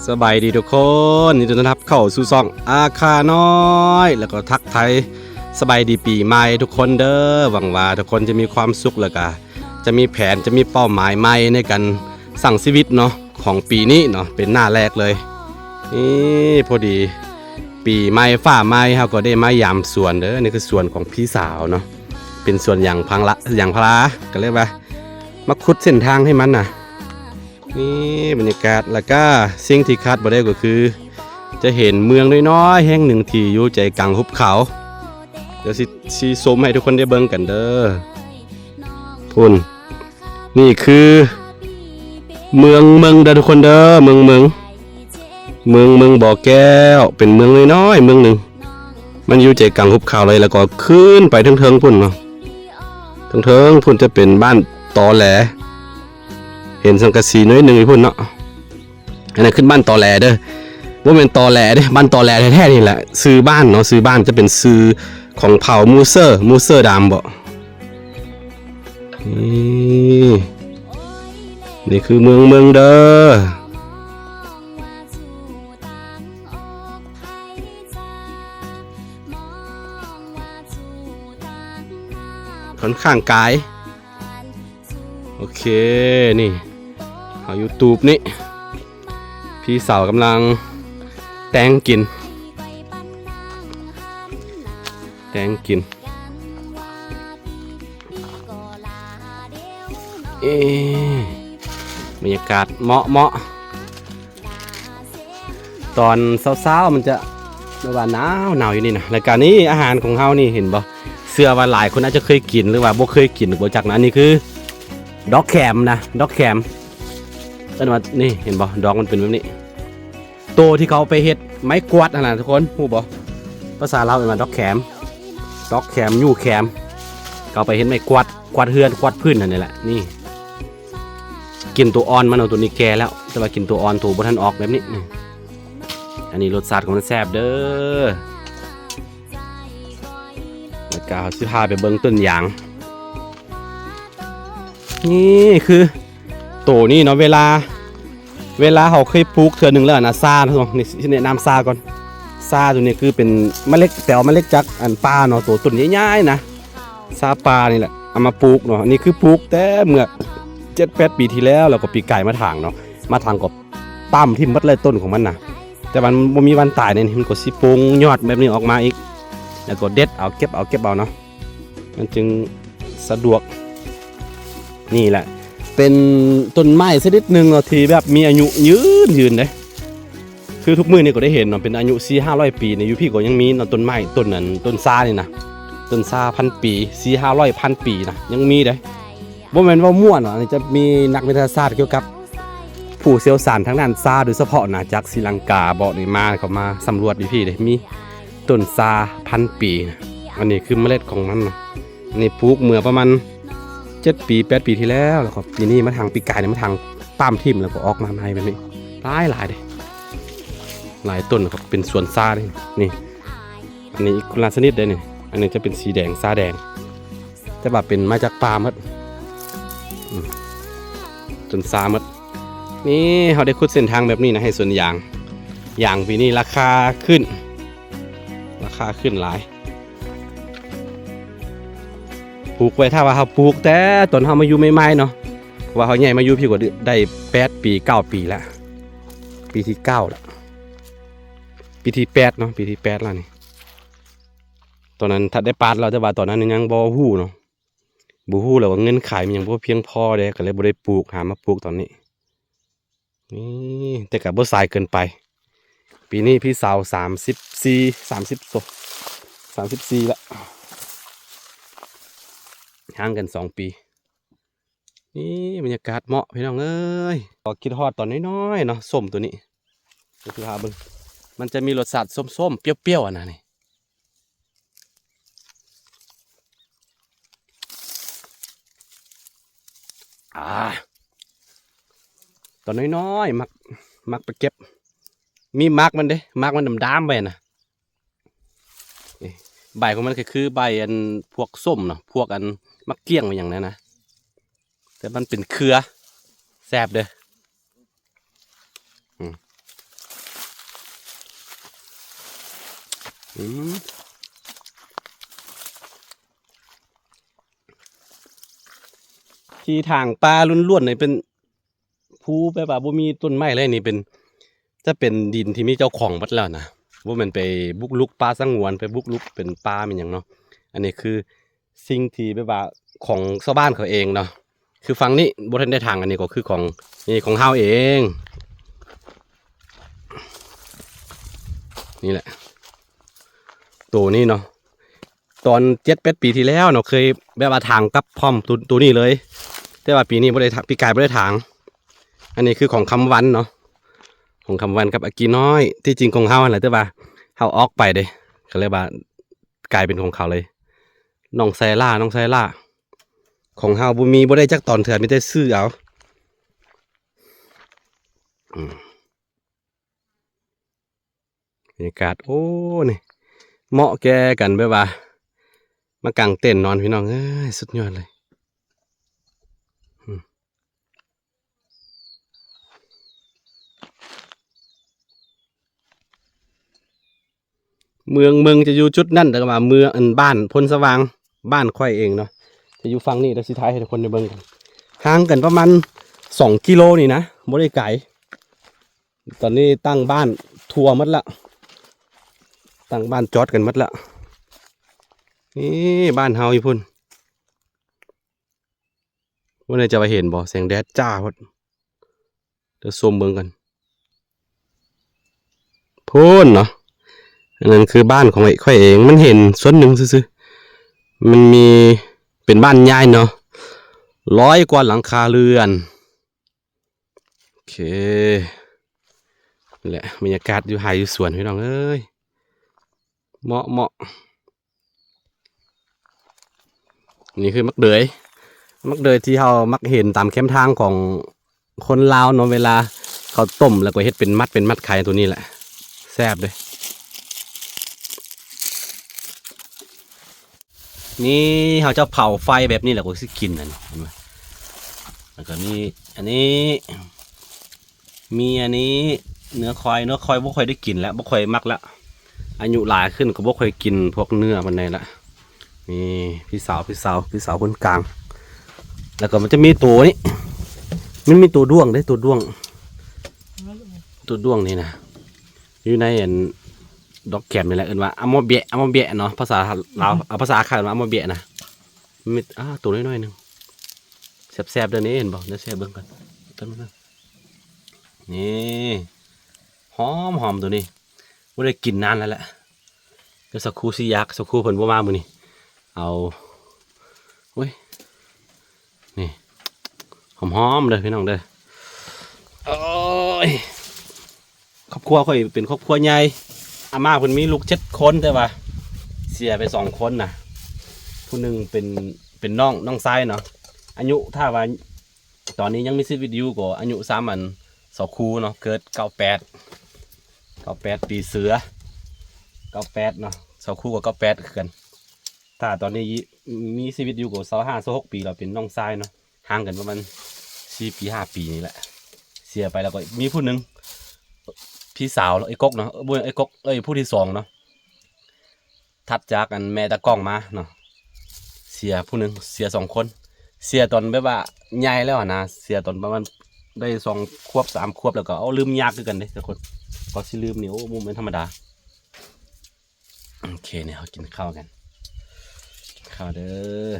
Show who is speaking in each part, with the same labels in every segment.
Speaker 1: สบายดีทุกคนยินดีต้อนรับเข้าสู่ช่องอาคาน้อยแล้วก็ทักไทยสบายดีปีใหม่ทุกคนเด้อหวังว่าทุกคนจะมีความสุขแล้วก็จะมีแผนจะมีเป้าหมายใหม่ในการสั่งชีวิตเนาะของปีนี้เนาะเป็นหน้าแรกเลยนี่พอดีปีใหม่ฝ้าใหม่เขาก็ได้มายามสวนเด้อนี่คือสวนของพี่สาวเนาะเป็นสวนอย่างพาราก็เรียกว่ามาขุดเส้นทางให้มันน่ะนี่บรรยากาศแล้วก็สิ่งที่คาดบ่ได้ก็คือจะเห็นเมืองน้อยๆแห่งหนึ่งที่อยู่ใจกลางหุบเขาเดี๋ยวสิชมให้ทุกคนได้เบิ่งกันเด้อพุ่นนี่คือเมืองเด้อทุกคนเด้อเมืองบ่อแก้วเป็นเมืองน้อยๆเมืองหนึ่งมันอยู่ใจกลางหุบเขาเลยแล้วก็ขึ้นไปเทิงๆพุ่นเนาะเทิงพุ่นจะเป็นบ้านตอแหลเห็นสังกะสีน้อยหนึ่งพุ่นเนาะอันนั้นขึ้นบ้านตอแหลเด้อว่าเป็นตอแหลเด้บ้านตอแหลแท้ๆนี่แหละซื้อบ้านเนาะซื้อบ้านจะเป็นซื้อของเผ่ามูเซอร์ดามบ่นี่คือเมืองเด้อค่อนข้างไกลโอเคนี่เอา YouTube นี่พี่สาวกำลังแตงกินบรรยากาศเหมาะตอนเช้าๆมันจะว่าหนาวอยู่นี่นะรายการนี้อาหารของเฮานี่เห็นบ่เสื้อว่าหลายคนอาจจะเคยกินหรือว่าบ่เคยกินบ่จักนะนี่คือดอกแคมนะดอกแคมต้นว่านี่เห็นบ่ดอกมันเป็นแบบนี้โตที่เขาไปเฮ็ดไม้กวาดนะทุกคนฮู้บ่ภาษาลาวเป็นว่าดอกแคมยู่แคมเขาไปเฮ็ดไม้กวาดเฮือนกวาดพื้นนั่นนี่แหละนี่กินตัวอ่อนมันเอาตัวนี้แก่แล้วแต่ว่ากินตัวอ่อนตัวบ่ทันออกแบบนี้อันนี้รสชาติของมันแซ่บเด้อแล้วก็สิพาไปเบิ่งต้นยางนี่คือโตนี่เนาะเวลาเขาเคยปลูกเทื่อนึงแล้วนะซาทุกคนนี่แนะนำซาก่อนซาตัวนี้คือเป็นเมล็ดแต่เมล็ดจากอันปลาเนาะตัวต้นใหญ่ๆนะซาปลานี่แหละเอามาปลูกเนาะนี่คือปลูกแต่เมื่อ 7-8 ปีที่แล้วเราก็ปีไก่มาถางเนาะมาถางกับตั้มที่มัดเลยต้นของมันนะแต่มันบ่มีวันตายเนี่ยมันก็สิปงยอดแบบนี้ออกมาอีกแล้วก็เด็ดเอาเก็บเอาเนาะมันจึงสะดวกนี่แหละเป็นต้นไม้ชนิดหนึ่งที่แบบมีอายุยืนเลยคือทุกมื้อนี่ก็ได้เห็นเนาะเป็นอายุ 400-500 ปีในยุพี่ก็ยังมีเนาะต้นไม้ต้นนั้นต้นซานี่นะต้นซา1,000 ปี 400-500 ปีนะยังมีเลยบ่แม่นว่าม่วนเนาะจะมีนักวิทยาศาสตร์เกี่ยวกับผู้เชี่ยวชาญทางด้านซาโดยเฉพาะนะจากศรีลังกาบ่นี่มาเขามาสำรวจพี่เลยมีต้นซา1,000 ปีนะอันนี้คือเมล็ดของมันนะนี่ปลูกเมื่อประมาณ7 ปี 8 ปีที่แล้วแล้วก็ปีนี้มาทางปีกายเนี่ยมาทางตามทิ่มแล้วก็ออกมาใหม่แบบนี้หลายเลยหลายต้นครับเป็นสวนซาเลยนี่อันนี้อีกคนละชนิดเลยนี่อันนี้จะเป็นสีแดงซาแดงแต่แบบเป็นมาจากปาล์มจนซามัดนี่เขาได้ขุดเส้นทางแบบนี้นะให้ส่วนยางปีนี้ราคาขึ้นหลายปลูกไว้ถ้าว่าเขาปลูกแต่ตอนเขามาอยู่ใหม่ๆเนาะว่าเขาใหญ่มาอยู่พี่กว่าได้8 ปี 9 ปีแล้วปีที่9แล้วปีที่8เนาะปีที่8แล้วนี่ตอนนั้นถ้าได้ปาดเราจะว่าตอนนั้นยังบ่ฮู้เนาะบ่ฮู้แล้วว่าเงินขายมันยังบ่เพียงพอเด้ก็เลยบ่ได้ปลูกหามาปลูกตอนนี้นี่แต่ก็บ่สายเกินไปปีนี้พี่สาว34แล้วห่างกัน2 ปีนี่บรรยากาศเหมาะพี่น้องเอ้ยก็คิดฮอดตอนน้อยๆเนาะส้มตัวนี้คือหาเบิ่งมันจะมีรสชาติส้มๆเปรี้ยวๆอ่ะนะนี่ตอนน้อยๆมักไปเก็บมีมักมันเด้มักมันดำๆไปนะใบของมันก็คือใบอันพวกส้มเนาะพวกอันมักเกี้ยงอย่างนั้นนะแต่มันเป็นเครือแซ่บเด้อ อืมที่ทางปลาล้วนๆนี่เป็นภูแบบว่าบ่มีต้นไม้เลยนี่เป็นจะเป็นดินที่มีเจ้าของหมดแล้วนะว่ามันไปบุกรุกป่าสงวนไปบุกรุกเป็นป่าเป็นอย่างเนาะอันนี้คือสิ่งที่แบบว่าของชาวบ้านเขาเองเนาะคือฝั่งนี้บ่ทันได้ทางอันนี้ก็คือของนี่ของเฮาเองนี่แหละตัวนี้เนาะตอน7-8 ปีที่แล้วเนาะเคยแบบว่าทางกับพร้อมตัวนี้เลยแต่ว่าปีนี้บ่ได้ปีกายบ่ได้ทางอันนี้คือของคำวันเนาะของคำวันกับอากีน้อยที่จริงของเฮาแหละแต่ว่าเฮาออกไปเด้ก็เลยว่ากลายเป็นของเขาเลยน้องไซล่าของเฮาบ่ได้จักตอนเถื่อนมีแต่ซื้อเอาบรรยากาศโอ้นี่เหมาะแก่กันแบบว่ามากางเต็นท์นอนพี่น้องเอ้ยสุดยอดเลยเมืองจะอยู่จุดนั่นแต่ว่าเมืองอันบ้านพลสว่างบ้านค่อยเองเนาะจะอยู่ฝั่งนี้แล้วสิท้ายให้ทุกคนได้เบิ่งกันห่างกันประมาณ2 กิโลนี่นะบ่ได้ไกลตอนนี้ตั้งบ้านทัวร์หมดละตั้งบ้านจอดกันหมดละนี่บ้านเฮาอีพุ่นว่าไหนจะไปเห็นบ่แสงแดดจ้าพอดเดี๋ยวซูมเบิ่งกันพุ่นเนาะอันนั้นคือบ้านของไอ้ค่อยเองมันเห็นส่วนหนึ่งซื่อๆมันมีเป็นบ้านยายเนาะ100 กว่าหลังคาเรือนโอเคนี่แหละบรรยากาศอยู่หายอยู่สวนพี่น้องเอ้ยเหมาะนี่คือมักเดยที่เรามักเห็นตามแคมป์ทางของคนลาวเนาะเวลาเขาต้มแล้วก็เฮ็ดเป็นมัดไข่ตัวนี้แหละแซ่บเลยนี่เขาจะเผาไฟแบบนี้แหละก็สิกินนั่นเห็นไหมแล้วก็มีอันนี้เนื้อควายบ่ค่อยได้กินแล้วบ่ค่อยมักแล้วอายุหลายขึ้นก็บ่ค่อยกินพวกเนื้อมันเลยละนี่พี่สาวคนกลางแล้วก็มันจะมีตัวนี้มันมีตัวด้วงได้ตัวด้วงนี่นะอยู่ในดอกแก้มนี่แหละเอิ้นว่าอะโมเบะเนาะภาษาลาวภาษาไทยว่าอะโมเบะนะมีตัวน้อยๆนึงแซ่บๆเดี๋ยวนี้เห็นบ่เดี๋ยวแซ่บเบิ่งกันต้นนึงนี่หอมตัวนี้บ่ได้กินนานแล้วแหละเดี๋ยวสักครู่สิยักสักครู่เพิ่นบ่มามื้อนี้เอาเว้ยนี่หอมๆเด้อพี่น้องเด้อโอ้ยครอบครัวค่อยเป็นครอบครัวใหญ่อาม่าเพิ่นมีลูก7 คนแต่ว่าเสียไป2 คนนะผู้หนึ่งเป็นน้องชายเนาะอายุถ้าว่าตอนนี้ยังมีชีวิตอยู่ก็อายุ2 คูเนาะเกิด98ปีเสือ98เนาะ2 คูกับ98คือกันถ้าตอนนี้มีชีวิตอยู่ก็25-26 ปีเราเป็นน้องชายเนาะห่างกันประมาณ4-5 ปีนี่แหละเสียไปแล้วก็มีผู้หนึ่งพี่สาวไอ้ก๊กเนาะไอ้ก๊กผู้ที่2เนาะถัดจากกันแม่ตะก้องมาเนาะเสียผู้หนึ่งเสีย2 คนเสียตอนแบบว่าใหญ่แล้วนะเสียตอนประมาณได้2 ขวบ3 ขวบแล้วก็ลืมยากคือกันเด้ทุกคนก็สิลืมนี่โอ้มุมเป็นธรรมดาโอเคเนี่ยเขากินข้าวกันข้าวเด้อ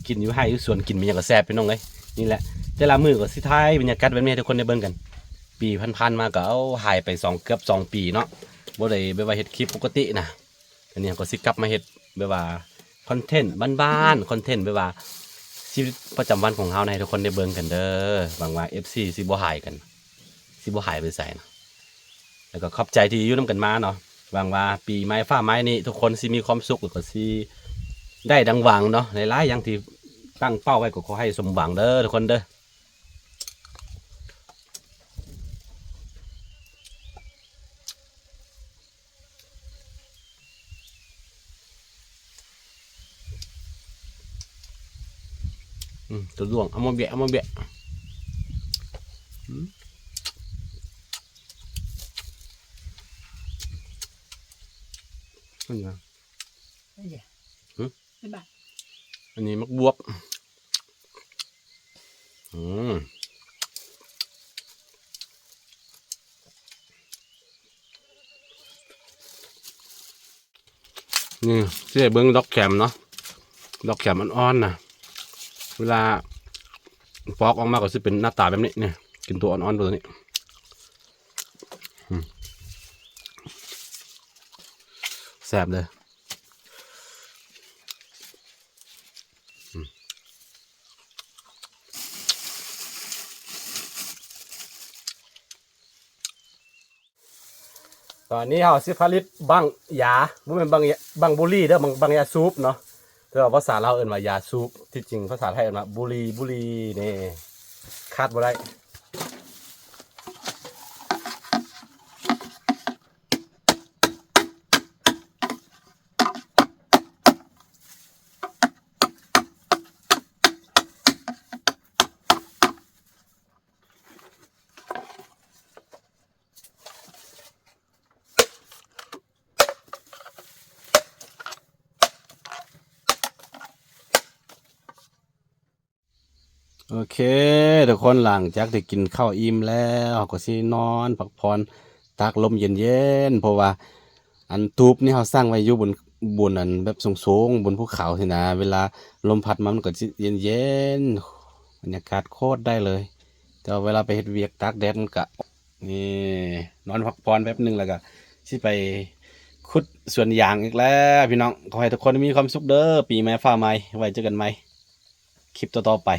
Speaker 1: กินอยู่ให้อยู่สวนกินมันยังก็แซ่บไปน้องเลยนี่แหละแต่ละมือก็สิท้ายบรรยากาศแบบนี้ทุกคนได้เบิ่งกันปีพันมาก็หายไปเกือบ2 ปีเนาะบ่ได้แบบว่าเฮ็ดคลิปปกตินะอันนี้ก็สิกลับมาเฮ็ดแบบว่าคอนเทนต์บ้านๆคอนเทนต์แบบว่าชีวิตประจำวันของเฮาให้ทุกคนได้เบิ่งกันเด้อหวังว่า FC สิบ่หายกันสิบ่หายไปไสนะแล้วก็ขอบใจที่อยู่นํกันมาเนาะหวังว่าปีใหม่ฟ้าใหม่นี้ทุกคนสิมีความสุขแล้วก็สิได้ดังหวังเนาะหลายๆอย่างที่ตั้งเป้าไว้ก็ขอให้สมหวังเด้อทุกคนเด้อตัวด้วงเอามาเบะ นั่นไง
Speaker 2: ไม่ใช่ไม่บ้า
Speaker 1: อันนี้มักบวบนี่เสียเบิ้งดอกแขมเนาะดอกแขมอ่อนๆนะเวลาปอกออกมาก็จะเป็นหน้าตาแบบนี้เนี่ยกินตัวอ่อนๆตัวนี้แซ่บเลยตอนนี้เราสิผลิตบังยาบ่แม่นบังบุหรี่เด้อบังยาสูบเนาะแต่ว่าภาษาเราวเอิ้นว่ายาสูบที่จริงภาษาไทยเอิ้นว่าบุหรี่นี่คาดบ่ได้โอเคทุกคนหลังจากได้กินข้าวอิ่มแล้วก็สินอนพักผ่อนตากลมเย็นๆเพราะว่าอันตูบนี่เขาสร้างไว้อยู่บนอันแบบสูงๆบนภูเขาสินะเวลาลมพัดมามันก็สิเย็นๆบรรยากาศโคตรได้เลยแต่ว่าเวลาไปเฮ็ดเวียกตากแดดมันก็นี่นอนพักผ่อนแป๊บนึงแล้วก็สิไปขุดสวนยางอีกแล้วพี่น้องขอให้ทุกคนมีความสุขเด้อปีใหม่ฟ้าใหม่ไว้เจอกันใหม่คลิปต่อๆไป